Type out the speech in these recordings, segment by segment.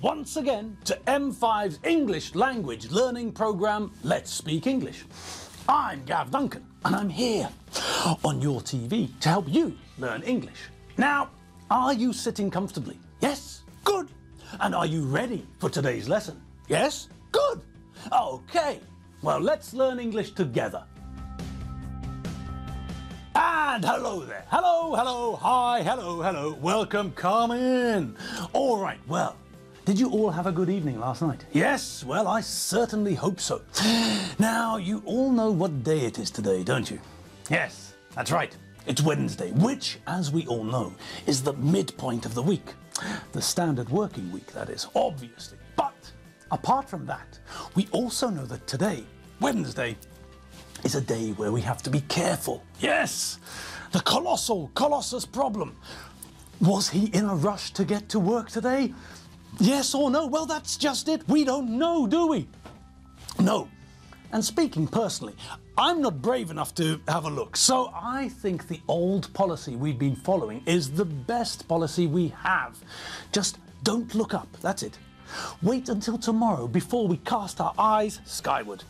once again to M5's English language learning programme, Let's Speak English. I'm Gav Duncan and I'm here on your TV to help you learn English. Now, are you sitting comfortably? Yes? Good. And are you ready for today's lesson? Yes? Good. Okay. Well, let's learn English together. And hello there. Hello, hello, hi, hello, hello. Welcome, come in. All right, well, did you all have a good evening last night? Yes, well, I certainly hope so. Now, you all know what day it is today, don't you? Yes, that's right. It's Wednesday, which, as we all know, is the midpoint of the week. The standard working week, that is, obviously. But apart from that, we also know that today, Wednesday, is a day where we have to be careful. Yes, the colossus problem. Was he in a rush to get to work today? Yes or no? Well, that's just it. We don't know, do we? No. And speaking personally, I'm not brave enough to have a look. So I think the old policy we've been following is the best policy we have. Just don't look up, that's it. Wait until tomorrow before we cast our eyes skyward.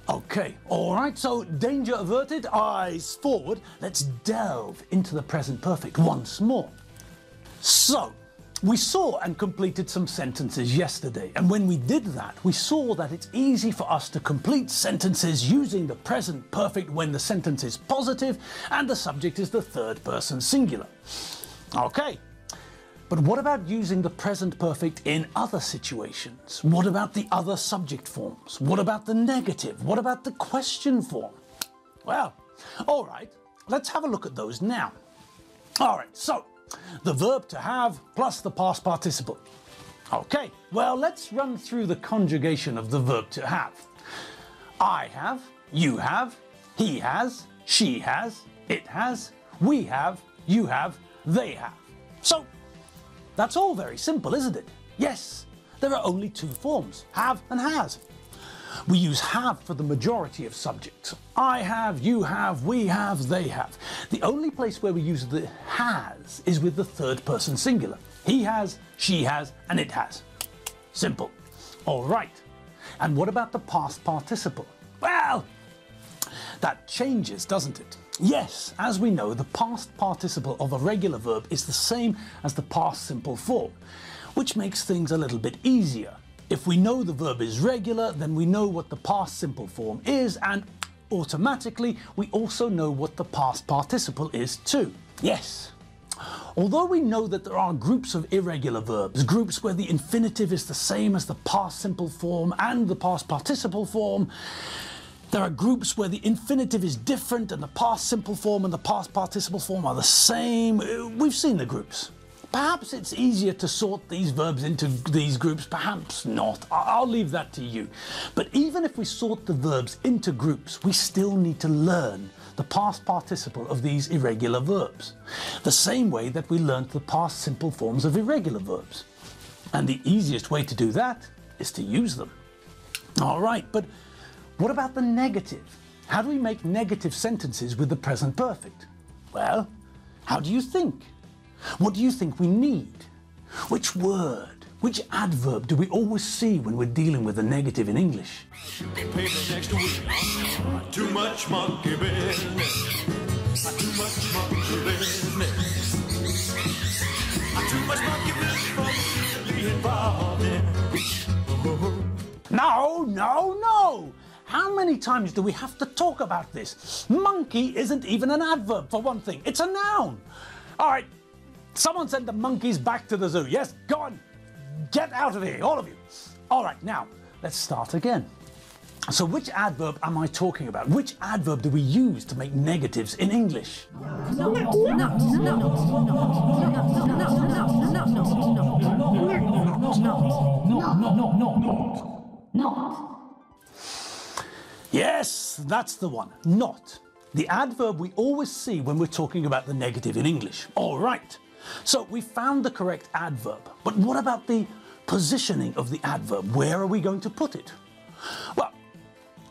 Okay, all right, so danger averted, eyes forward. Let's delve into the present perfect once more. So, we saw and completed some sentences yesterday, and when we did that, we saw that it's easy for us to complete sentences using the present perfect when the sentence is positive and the subject is the third person singular. Okay. But what about using the present perfect in other situations? What about the other subject forms? What about the negative? What about the question form? Well, all right, let's have a look at those now. All right, so the verb to have plus the past participle. Okay, well, let's run through the conjugation of the verb to have. I have, you have, he has, she has, it has, we have, you have, they have. So, that's all very simple, isn't it? Yes, there are only two forms, have and has. We use have for the majority of subjects. I have, you have, we have, they have. The only place where we use the has is with the third person singular. He has, she has, and it has. Simple. All right. And what about the past participle? Well, that changes, doesn't it? Yes, as we know, the past participle of a regular verb is the same as the past simple form, which makes things a little bit easier. If we know the verb is regular, then we know what the past simple form is, and automatically we also know what the past participle is too. Yes. Although we know that there are groups of irregular verbs, groups where the infinitive is the same as the past simple form and the past participle form, there are groups where the infinitive is different and the past simple form and the past participle form are the same. We've seen the groups. Perhaps it's easier to sort these verbs into these groups, perhaps not. I'll leave that to you. But even if we sort the verbs into groups, we still need to learn the past participle of these irregular verbs, the same way that we learnt the past simple forms of irregular verbs. And the easiest way to do that is to use them. All right, but what about the negative? How do we make negative sentences with the present perfect? Well, how do you think? What do you think we need? Which word, which adverb do we always see when we're dealing with the negative in English? Too much monkey business. Too much monkey business. Too much monkey business for me to be involved in. No! How many times do we have to talk about this? Monkey isn't even an adverb, for one thing. It's a noun. All right, someone send the monkeys back to the zoo. Yes, go on. Get out of here, all of you. All right, now, let's start again. So which adverb am I talking about? Which adverb do we use to make negatives in English? Not. Yes, that's the one, not. The adverb we always see when we're talking about the negative in English. All right, so we found the correct adverb, but what about the positioning of the adverb? Where are we going to put it? Well,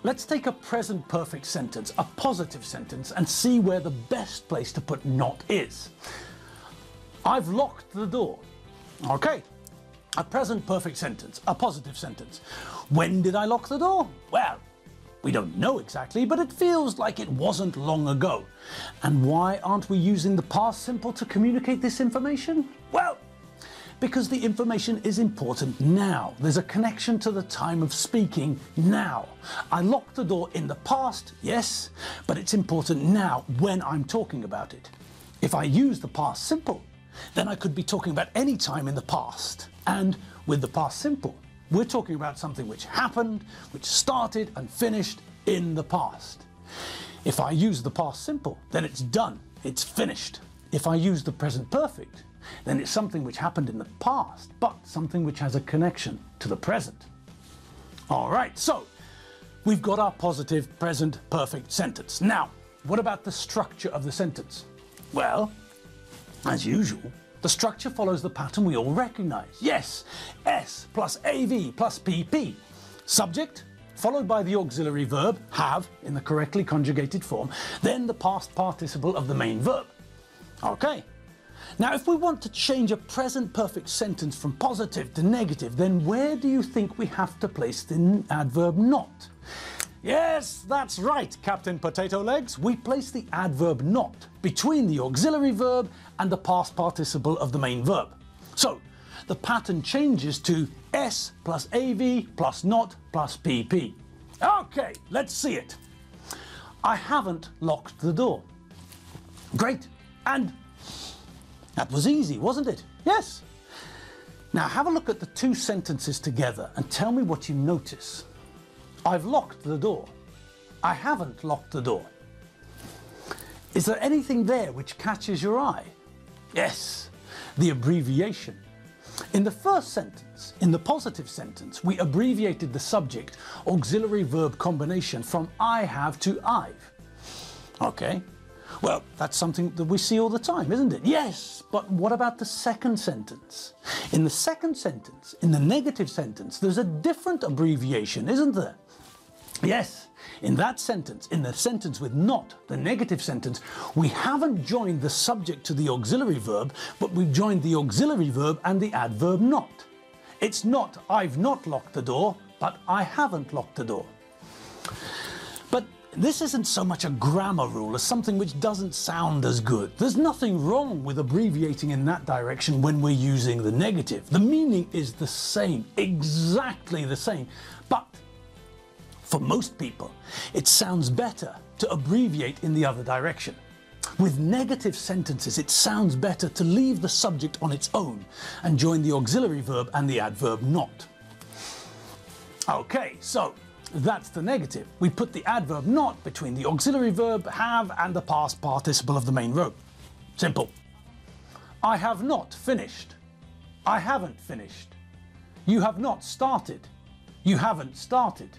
let's take a present perfect sentence, a positive sentence, and see where the best place to put not is. I've locked the door. Okay, A present perfect sentence, a positive sentence. When did I lock the door? Well, we don't know exactly, but it feels like it wasn't long ago. And why aren't we using the past simple to communicate this information? Well, because the information is important now. There's a connection to the time of speaking now. I locked the door in the past, yes, but it's important now when I'm talking about it. If I use the past simple, then I could be talking about any time in the past. And with the past simple, we're talking about something which happened, which started and finished in the past. If I use the past simple, then it's done, it's finished. If I use the present perfect, then it's something which happened in the past, but something which has a connection to the present. All right, so we've got our positive present perfect sentence. Now, what about the structure of the sentence? Well, as usual, the structure follows the pattern we all recognize. Yes, S plus AV plus PP. Subject, followed by the auxiliary verb, have, in the correctly conjugated form, then the past participle of the main verb. Okay. Now, if we want to change a present perfect sentence from positive to negative, then where do you think we have to place the adverb not? Yes, that's right, Captain Potato Legs. We place the adverb not between the auxiliary verb and the past participle of the main verb. So, the pattern changes to S plus AV plus not plus PP. Okay, let's see it. I haven't locked the door. Great, and that was easy, wasn't it? Yes. Now have a look at the two sentences together and tell me what you notice. I've locked the door. I haven't locked the door. Is there anything there which catches your eye? Yes, the abbreviation. In the first sentence, in the positive sentence, we abbreviated the subject auxiliary verb combination from I have to I've. Okay, well, that's something that we see all the time, isn't it? Yes, but what about the second sentence? In the second sentence, in the negative sentence, there's a different abbreviation, isn't there? Yes, in that sentence, in the sentence with not, the negative sentence, we haven't joined the subject to the auxiliary verb, but we've joined the auxiliary verb and the adverb not. It's not I've not locked the door, but I haven't locked the door. But this isn't so much a grammar rule as something which doesn't sound as good. There's nothing wrong with abbreviating in that direction when we're using the negative. The meaning is the same, exactly the same, but for most people, it sounds better to abbreviate in the other direction. With negative sentences, it sounds better to leave the subject on its own and join the auxiliary verb and the adverb not. Okay, so that's the negative. We put the adverb not between the auxiliary verb have and the past participle of the main verb. Simple. I have not finished. I haven't finished. You have not started. You haven't started.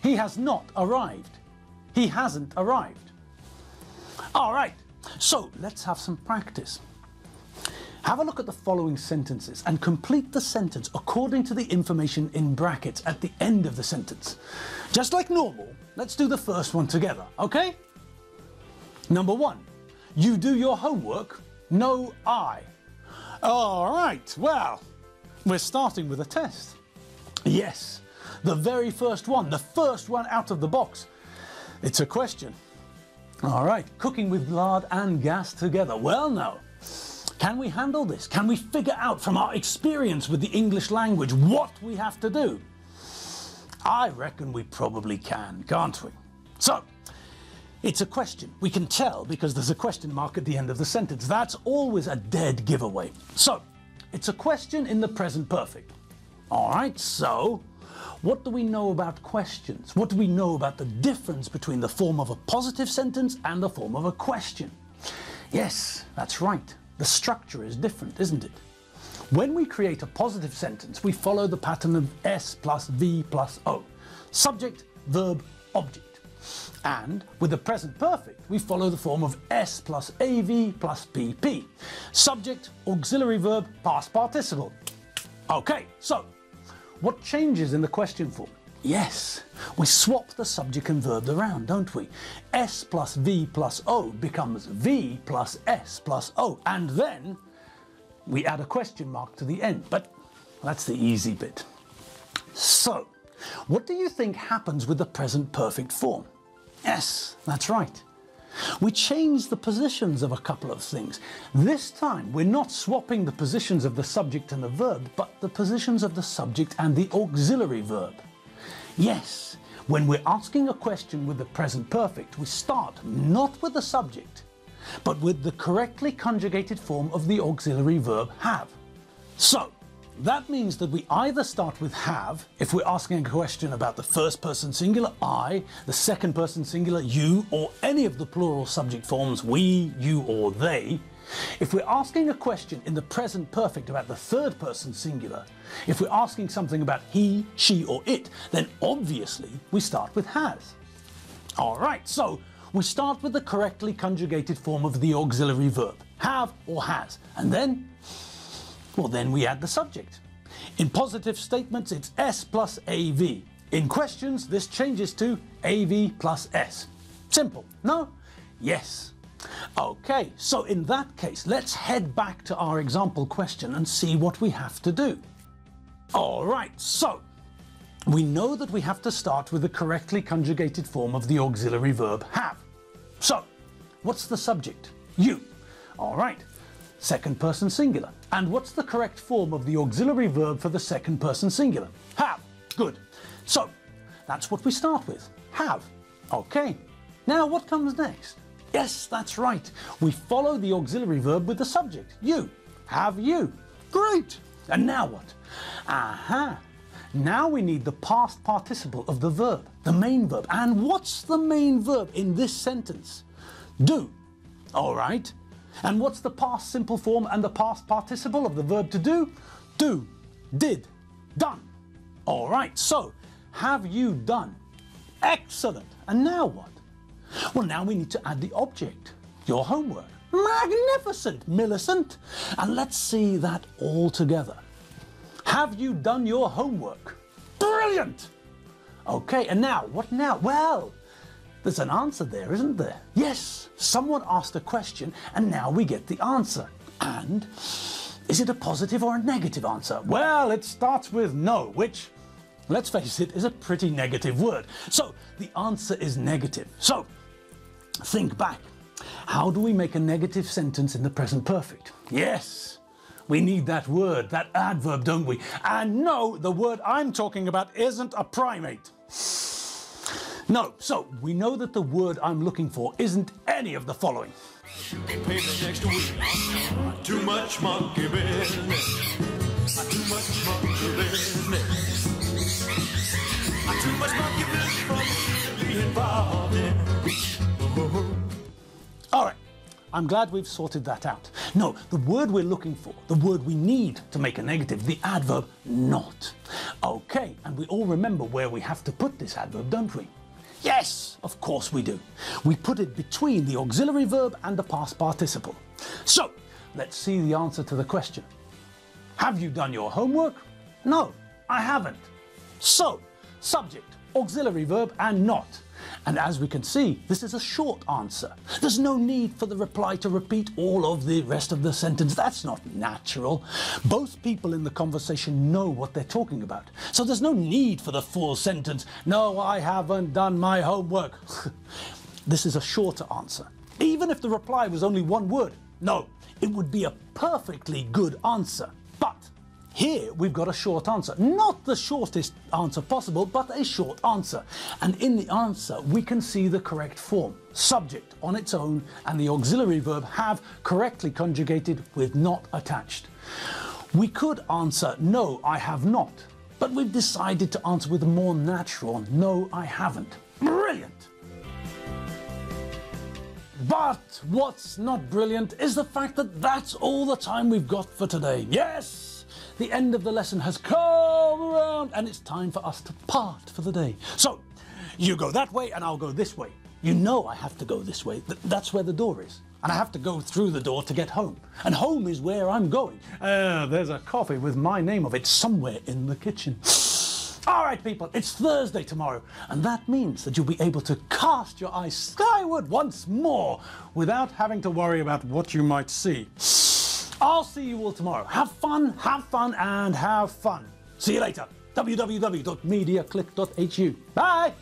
He has not arrived. He hasn't arrived. All right, so let's have some practice. Have a look at the following sentences and complete the sentence according to the information in brackets at the end of the sentence. Just like normal, let's do the first one together, okay? Number 1, you do your homework, no I. All right, well, we're starting with a test. Yes. The very first one, the first one out of the box. It's a question. All right, cooking with lard and gas together. Well now, can we handle this? Can we figure out from our experience with the English language what we have to do? I reckon we probably can, can't we? So, it's a question. We can tell because there's a question mark at the end of the sentence. That's always a dead giveaway. So, it's a question in the present perfect. All right, so what do we know about questions? What do we know about the difference between the form of a positive sentence and the form of a question? Yes, that's right. The structure is different, isn't it? When we create a positive sentence, we follow the pattern of S plus V plus O. Subject, verb, object. And with the present perfect, we follow the form of S plus AV plus PP. Subject, auxiliary verb, past participle. Okay, so what changes in the question form? Yes, we swap the subject and verb around, don't we? S plus V plus O becomes V plus S plus O, and then we add a question mark to the end. But That's the easy bit. So, what do you think happens with the present perfect form? Yes, that's right. We change the positions of a couple of things. This time, we're not swapping the positions of the subject and the verb, but the positions of the subject and the auxiliary verb. Yes, when we're asking a question with the present perfect, we start not with the subject, but with the correctly conjugated form of the auxiliary verb have. So, that means that we either start with have if we're asking a question about the first person singular I, the second person singular you, or any of the plural subject forms we, you, or they. If we're asking a question in the present perfect about the third person singular, if we're asking something about he, she, or it, then obviously we start with has. Alright, so we start with the correctly conjugated form of the auxiliary verb, have or has, and then we add the subject. In positive statements, it's S plus AV. In questions, this changes to AV plus S. Simple, no? Yes. Okay, so in that case, let's head back to our example question and see what we have to do. Alright, so we know that we have to start with the correctly conjugated form of the auxiliary verb have. So, what's the subject? You. Alright. Second person singular. And what's the correct form of the auxiliary verb for the second person singular? Have. Good. So, that's what we start with. Have. Okay. Now what comes next? Yes, that's right. We follow the auxiliary verb with the subject. You. Have you. Great. And now what? Aha. Now we need the past participle of the verb, the main verb. And what's the main verb in this sentence? Do. Alright. And what's the past simple form and the past participle of the verb to do? Do, did, done. Alright, so, have you done? Excellent. And now what? Well, now we need to add the object, your homework. Magnificent, Millicent. And let's see that all together. Have you done your homework? Brilliant. Okay, and now, what now? Well, there's an answer there, isn't there? Yes, someone asked a question and now we get the answer. And is it a positive or a negative answer? Well, it starts with no, which, let's face it, is a pretty negative word. So the answer is negative. So think back. How do we make a negative sentence in the present perfect? Yes, we need that word, that adverb, don't we? And no, the word I'm talking about isn't a primate. No, so we know that the word I'm looking for isn't any of the following. Next week. Too much monkey business. Too much monkey business. Too much monkey business for me to be involved in. Alright, I'm glad we've sorted that out. No, the word we're looking for, the word we need to make a negative, the adverb not. Okay, and we all remember where we have to put this adverb, don't we? Yes, of course we do. We put it between the auxiliary verb and the past participle. So, let's see the answer to the question. Have you done your homework? No, I haven't. So, subject, auxiliary verb and not. And as we can see, this is a short answer. There's no need for the reply to repeat all of the rest of the sentence. That's not natural. Both people in the conversation know what they're talking about. So there's no need for the full sentence. No, I haven't done my homework. This is a shorter answer. Even if the reply was only one word, no, it would be a perfectly good answer. But here we've got a short answer. Not the shortest answer possible, but a short answer. And in the answer we can see the correct form. Subject on its own and the auxiliary verb have correctly conjugated with not attached. We could answer no, I have not, but we've decided to answer with a more natural no, I haven't. Brilliant! But what's not brilliant is the fact that that's all the time we've got for today. Yes! The end of the lesson has come around and it's time for us to part for the day. So, you go that way and I'll go this way. You know I have to go this way. That's where the door is. And I have to go through the door to get home. And home is where I'm going. There's a coffee with my name of it somewhere in the kitchen. Alright people, it's Thursday tomorrow. And that means that you'll be able to cast your eyes skyward once more without having to worry about what you might see. I'll see you all tomorrow. Have fun, and have fun. See you later. www.mediaclick.hu. Bye.